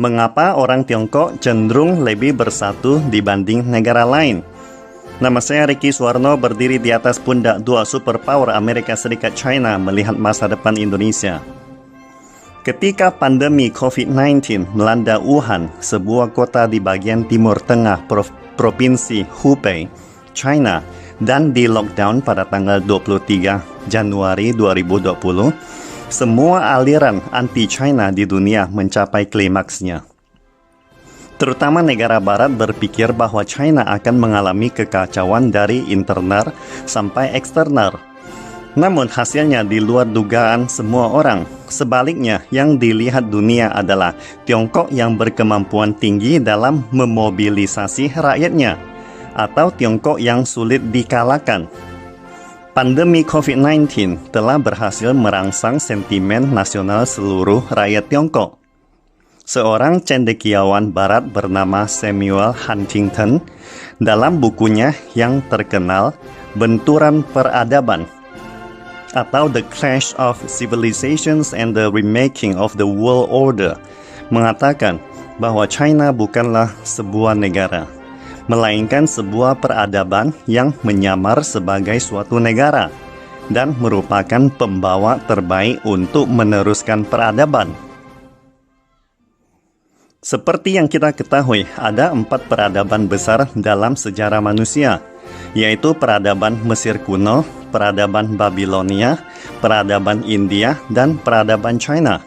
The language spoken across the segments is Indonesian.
Mengapa orang Tiongkok cenderung lebih bersatu dibanding negara lain? Nama saya Ricky Suwarno, berdiri di atas pundak dua superpower Amerika Serikat China melihat masa depan Indonesia. Ketika pandemi COVID-19 melanda Wuhan, sebuah kota di bagian timur tengah Provinsi Hubei, China, dan di lockdown pada tanggal 23 Januari 2020, semua aliran anti-China di dunia mencapai klimaksnya. Terutama negara barat berpikir bahwa China akan mengalami kekacauan dari internal sampai eksternal. Namun hasilnya di luar dugaan semua orang. Sebaliknya, yang dilihat dunia adalah Tiongkok yang berkemampuan tinggi dalam memobilisasi rakyatnya, atau Tiongkok yang sulit dikalahkan. Pandemi COVID-19 telah berhasil merangsang sentimen nasional seluruh rakyat Tiongkok. Seorang cendekiawan barat bernama Samuel Huntington dalam bukunya yang terkenal Benturan Peradaban atau The Clash of Civilizations and the Remaking of the World Order mengatakan bahwa China bukanlah sebuah negara, melainkan sebuah peradaban yang menyamar sebagai suatu negara dan merupakan pembawa terbaik untuk meneruskan peradaban. Seperti yang kita ketahui, ada 4 peradaban besar dalam sejarah manusia, yaitu peradaban Mesir kuno, peradaban Babilonia, peradaban India, dan peradaban China.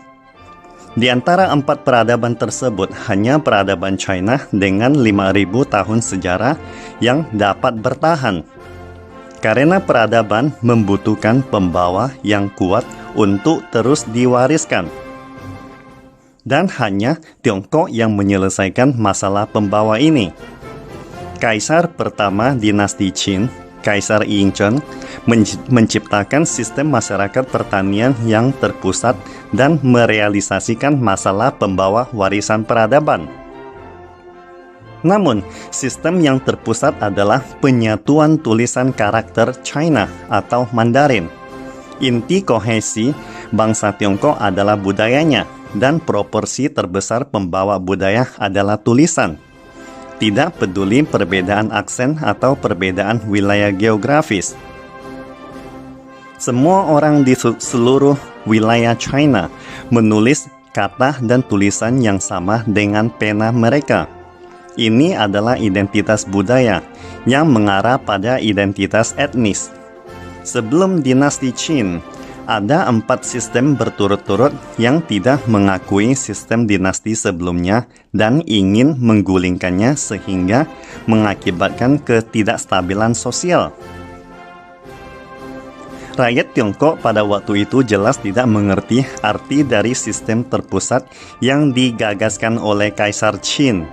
Di antara 4 peradaban tersebut, hanya peradaban China dengan 5.000 tahun sejarah yang dapat bertahan. Karena peradaban membutuhkan pembawa yang kuat untuk terus diwariskan. Dan hanya Tiongkok yang menyelesaikan masalah pembawa ini. Kaisar pertama dinasti Qin, Kaisar Yingzheng, menciptakan sistem masyarakat pertanian yang terpusat dan merealisasikan masalah pembawa warisan peradaban. Namun, sistem yang terpusat adalah penyatuan tulisan karakter China atau Mandarin. Inti kohesi bangsa Tiongkok adalah budayanya, dan proporsi terbesar pembawa budaya adalah tulisan. Tidak peduli perbedaan aksen atau perbedaan wilayah geografis. Semua orang di seluruh wilayah China menulis kata dan tulisan yang sama dengan pena mereka. Ini adalah identitas budaya yang mengarah pada identitas etnis. Sebelum dinasti Qin, ada 4 sistem berturut-turut yang tidak mengakui sistem dinasti sebelumnya dan ingin menggulingkannya sehingga mengakibatkan ketidakstabilan sosial. Rakyat Tiongkok pada waktu itu jelas tidak mengerti arti dari sistem terpusat yang digagaskan oleh Kaisar Qin.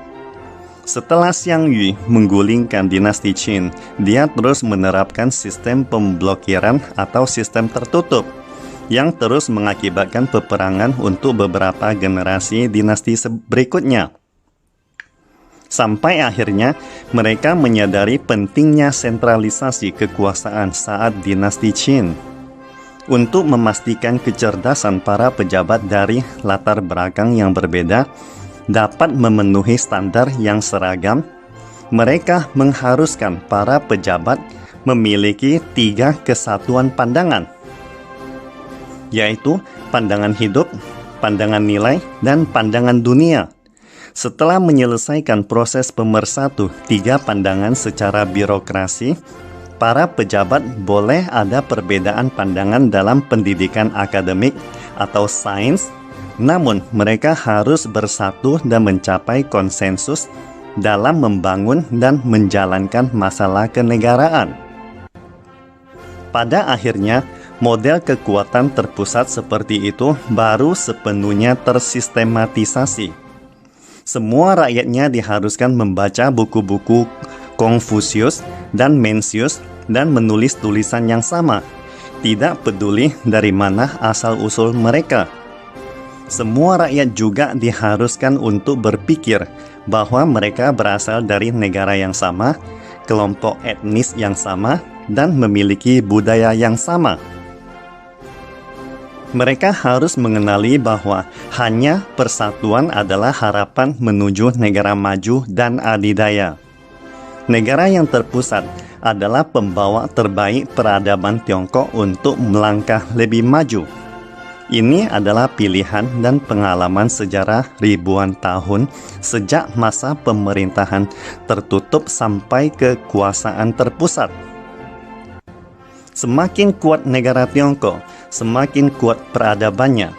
Setelah Xiang Yu menggulingkan dinasti Qin, dia terus menerapkan sistem pemblokiran atau sistem tertutup yang terus mengakibatkan peperangan untuk beberapa generasi dinasti berikutnya. Sampai akhirnya mereka menyadari pentingnya sentralisasi kekuasaan saat dinasti Qin. Untuk memastikan kecerdasan para pejabat dari latar belakang yang berbeda dapat memenuhi standar yang seragam, mereka mengharuskan para pejabat memiliki 3 kesatuan pandangan, yaitu pandangan hidup, pandangan nilai, dan pandangan dunia. Setelah menyelesaikan proses pemersatu 3 pandangan secara birokrasi, para pejabat boleh ada perbedaan pandangan dalam pendidikan akademik atau sains, namun mereka harus bersatu dan mencapai konsensus dalam membangun dan menjalankan masalah kenegaraan. Pada akhirnya, model kekuatan terpusat seperti itu baru sepenuhnya tersistematisasi. Semua rakyatnya diharuskan membaca buku-buku Konfusius dan Mencius dan menulis tulisan yang sama, tidak peduli dari mana asal-usul mereka. Semua rakyat juga diharuskan untuk berpikir bahwa mereka berasal dari negara yang sama, kelompok etnis yang sama, dan memiliki budaya yang sama. Mereka harus mengenali bahwa hanya persatuan adalah harapan menuju negara maju dan adidaya. Negara yang terpusat adalah pembawa terbaik peradaban Tiongkok untuk melangkah lebih maju. Ini adalah pilihan dan pengalaman sejarah ribuan tahun sejak masa pemerintahan tertutup sampai kekuasaan terpusat. Semakin kuat negara Tiongkok, semakin kuat peradabannya.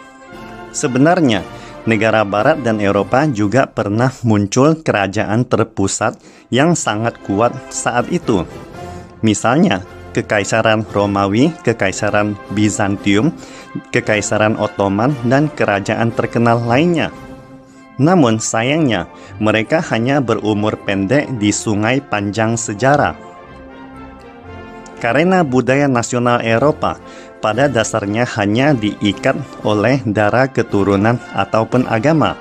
Sebenarnya, negara Barat dan Eropa juga pernah muncul kerajaan terpusat yang sangat kuat saat itu. Misalnya, Kekaisaran Romawi, Kekaisaran Bizantium, Kekaisaran Ottoman, dan kerajaan terkenal lainnya. Namun sayangnya, mereka hanya berumur pendek di sungai panjang sejarah. Karena budaya nasional Eropa pada dasarnya hanya diikat oleh darah keturunan ataupun agama.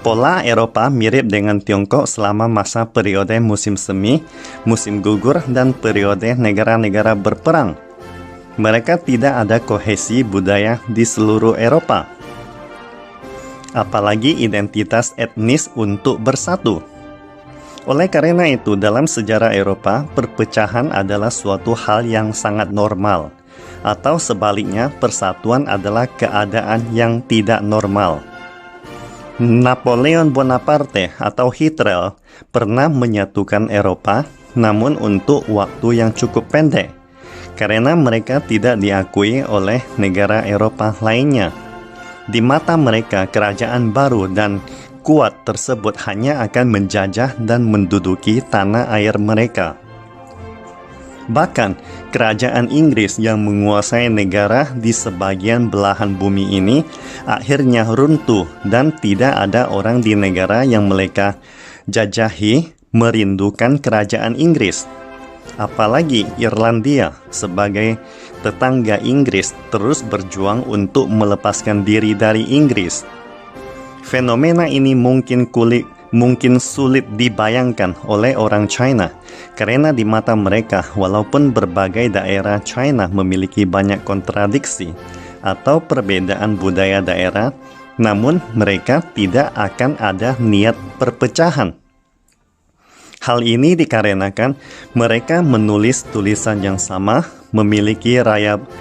Pola Eropa mirip dengan Tiongkok selama masa periode musim semi, musim gugur, dan periode negara-negara berperang. Mereka tidak ada kohesi budaya di seluruh Eropa, apalagi identitas etnis untuk bersatu. Oleh karena itu, dalam sejarah Eropa, perpecahan adalah suatu hal yang sangat normal, atau sebaliknya, persatuan adalah keadaan yang tidak normal. Napoleon Bonaparte atau Hitler pernah menyatukan Eropa, namun untuk waktu yang cukup pendek, karena mereka tidak diakui oleh negara Eropa lainnya. Di mata mereka, kerajaan baru dan kuat tersebut hanya akan menjajah dan menduduki tanah air mereka. Bahkan, kerajaan Inggris yang menguasai negara di sebagian belahan bumi ini akhirnya runtuh dan tidak ada orang di negara yang mereka jajahi merindukan kerajaan Inggris. Apalagi Irlandia sebagai tetangga Inggris terus berjuang untuk melepaskan diri dari Inggris. Fenomena ini mungkin sulit dibayangkan oleh orang China, karena di mata mereka, walaupun berbagai daerah China memiliki banyak kontradiksi atau perbedaan budaya daerah, namun mereka tidak akan ada niat perpecahan. Hal ini dikarenakan mereka menulis tulisan yang sama, memiliki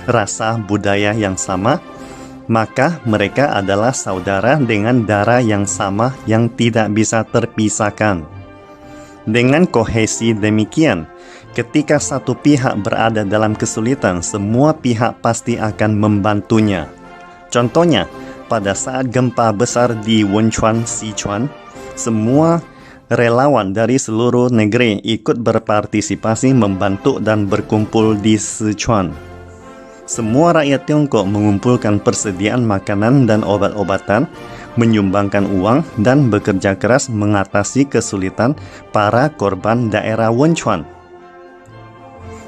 rasa budaya yang sama, maka mereka adalah saudara dengan darah yang sama yang tidak bisa terpisahkan. Dengan kohesi demikian, ketika satu pihak berada dalam kesulitan, semua pihak pasti akan membantunya. Contohnya, pada saat gempa besar di Wenchuan, Sichuan, semua relawan dari seluruh negeri ikut berpartisipasi membantu dan berkumpul di Sichuan. Semua rakyat Tiongkok mengumpulkan persediaan makanan dan obat-obatan, menyumbangkan uang, dan bekerja keras mengatasi kesulitan para korban daerah Wenchuan.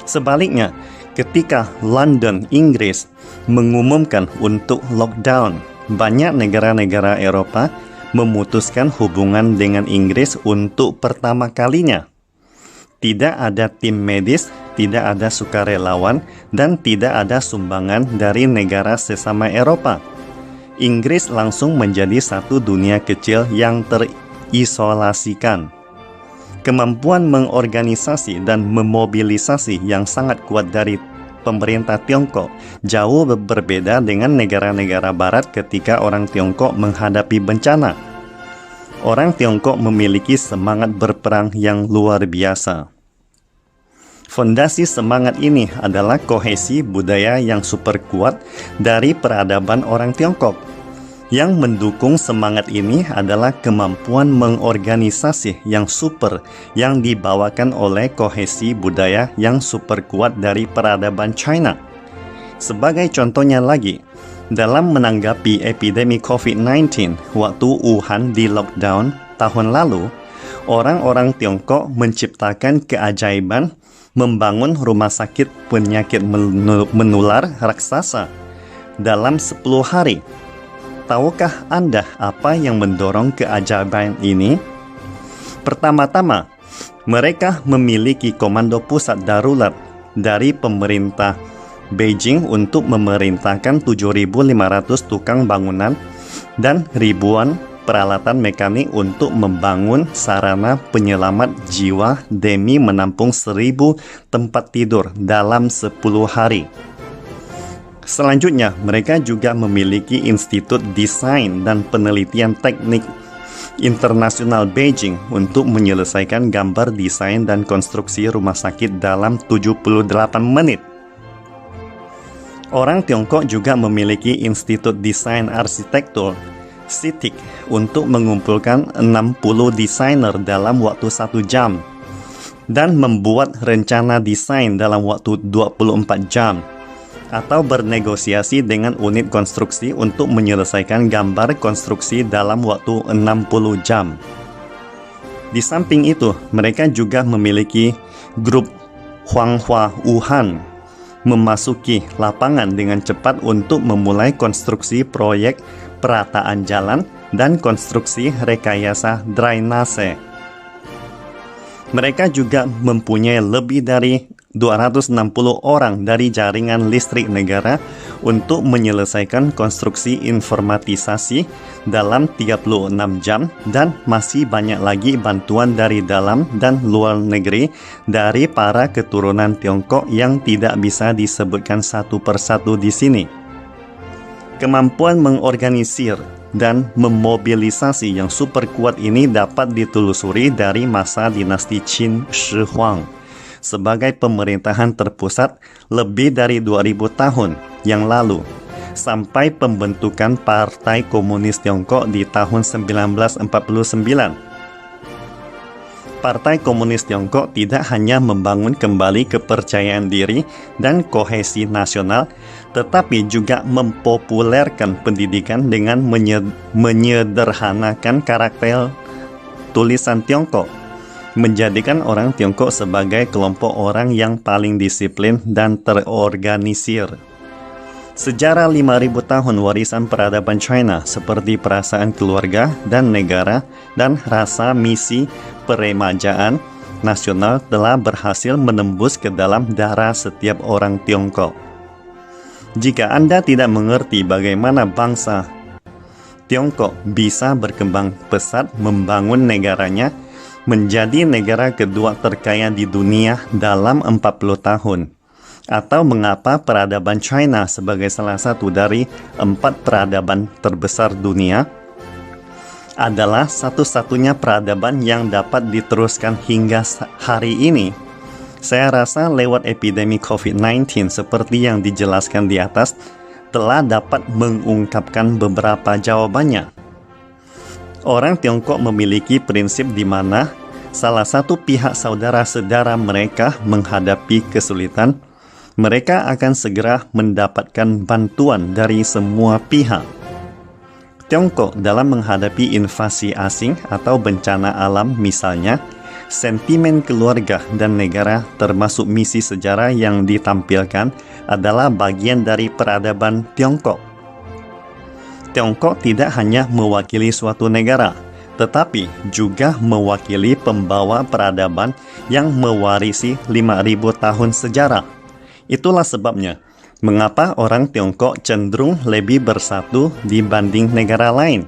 Sebaliknya, ketika London, Inggris, mengumumkan untuk lockdown, banyak negara-negara Eropa memutuskan hubungan dengan Inggris untuk pertama kalinya. Tidak ada tim medis, tidak ada sukarelawan, dan tidak ada sumbangan dari negara sesama Eropa. Inggris langsung menjadi satu dunia kecil yang terisolasikan. Kemampuan mengorganisasi dan memobilisasi yang sangat kuat dari pemerintah Tiongkok jauh berbeda dengan negara-negara Barat ketika orang Tiongkok menghadapi bencana. Orang Tiongkok memiliki semangat berperang yang luar biasa. Fondasi semangat ini adalah kohesi budaya yang super kuat dari peradaban orang Tiongkok. Yang mendukung semangat ini adalah kemampuan mengorganisasi yang super yang dibawakan oleh kohesi budaya yang super kuat dari peradaban China. Sebagai contohnya lagi, dalam menanggapi epidemi COVID-19 waktu Wuhan di lockdown tahun lalu, orang-orang Tiongkok menciptakan keajaiban membangun rumah sakit penyakit menular raksasa dalam 10 hari. Tahukah Anda apa yang mendorong keajaiban ini? Pertama-tama, mereka memiliki komando pusat darurat dari pemerintah Beijing untuk memerintahkan 7.500 tukang bangunan dan ribuan peralatan mekanik untuk membangun sarana penyelamat jiwa demi menampung 1.000 tempat tidur dalam 10 hari. Selanjutnya, mereka juga memiliki Institut Desain dan Penelitian Teknik Internasional Beijing untuk menyelesaikan gambar desain dan konstruksi rumah sakit dalam 78 menit. Orang Tiongkok juga memiliki Institut Desain Arsitektur CITIC untuk mengumpulkan 60 desainer dalam waktu 1 jam dan membuat rencana desain dalam waktu 24 jam atau bernegosiasi dengan unit konstruksi untuk menyelesaikan gambar konstruksi dalam waktu 60 jam. Di samping itu, mereka juga memiliki grup Huanghua Wuhan memasuki lapangan dengan cepat untuk memulai konstruksi proyek perataan jalan dan konstruksi rekayasa drainase. Mereka juga mempunyai lebih dari 260 orang dari jaringan listrik negara untuk menyelesaikan konstruksi informatisasi dalam 36 jam dan masih banyak lagi bantuan dari dalam dan luar negeri dari para keturunan Tiongkok yang tidak bisa disebutkan satu persatu di sini. Kemampuan mengorganisir dan memobilisasi yang super kuat ini dapat ditelusuri dari masa dinasti Qin Shi Huang sebagai pemerintahan terpusat lebih dari 2000 tahun yang lalu sampai pembentukan Partai Komunis Tiongkok di tahun 1949. Partai Komunis Tiongkok tidak hanya membangun kembali kepercayaan diri dan kohesi nasional, tetapi juga mempopulerkan pendidikan dengan menyederhanakan karakter tulisan Tiongkok, menjadikan orang Tiongkok sebagai kelompok orang yang paling disiplin dan terorganisir. Sejarah 5.000 tahun warisan peradaban China seperti perasaan keluarga dan negara dan rasa misi peremajaan nasional telah berhasil menembus ke dalam darah setiap orang Tiongkok. Jika Anda tidak mengerti bagaimana bangsa Tiongkok bisa berkembang pesat membangun negaranya menjadi negara kedua terkaya di dunia dalam 40 tahun, atau mengapa peradaban China sebagai salah satu dari 4 peradaban terbesar dunia adalah satu-satunya peradaban yang dapat diteruskan hingga hari ini, saya rasa lewat epidemi COVID-19 seperti yang dijelaskan di atas telah dapat mengungkapkan beberapa jawabannya. Orang Tiongkok memiliki prinsip di mana salah satu pihak saudara-saudara mereka menghadapi kesulitan, mereka akan segera mendapatkan bantuan dari semua pihak. Tiongkok dalam menghadapi invasi asing atau bencana alam misalnya, sentimen keluarga dan negara termasuk misi sejarah yang ditampilkan adalah bagian dari peradaban Tiongkok. Tiongkok tidak hanya mewakili suatu negara, tetapi juga mewakili pembawa peradaban yang mewarisi 5.000 tahun sejarah. Itulah sebabnya, mengapa orang Tiongkok cenderung lebih bersatu dibanding negara lain.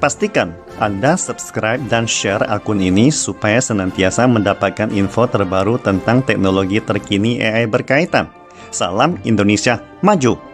Pastikan Anda subscribe dan share akun ini supaya senantiasa mendapatkan info terbaru tentang teknologi terkini AI berkaitan. Salam Indonesia Maju!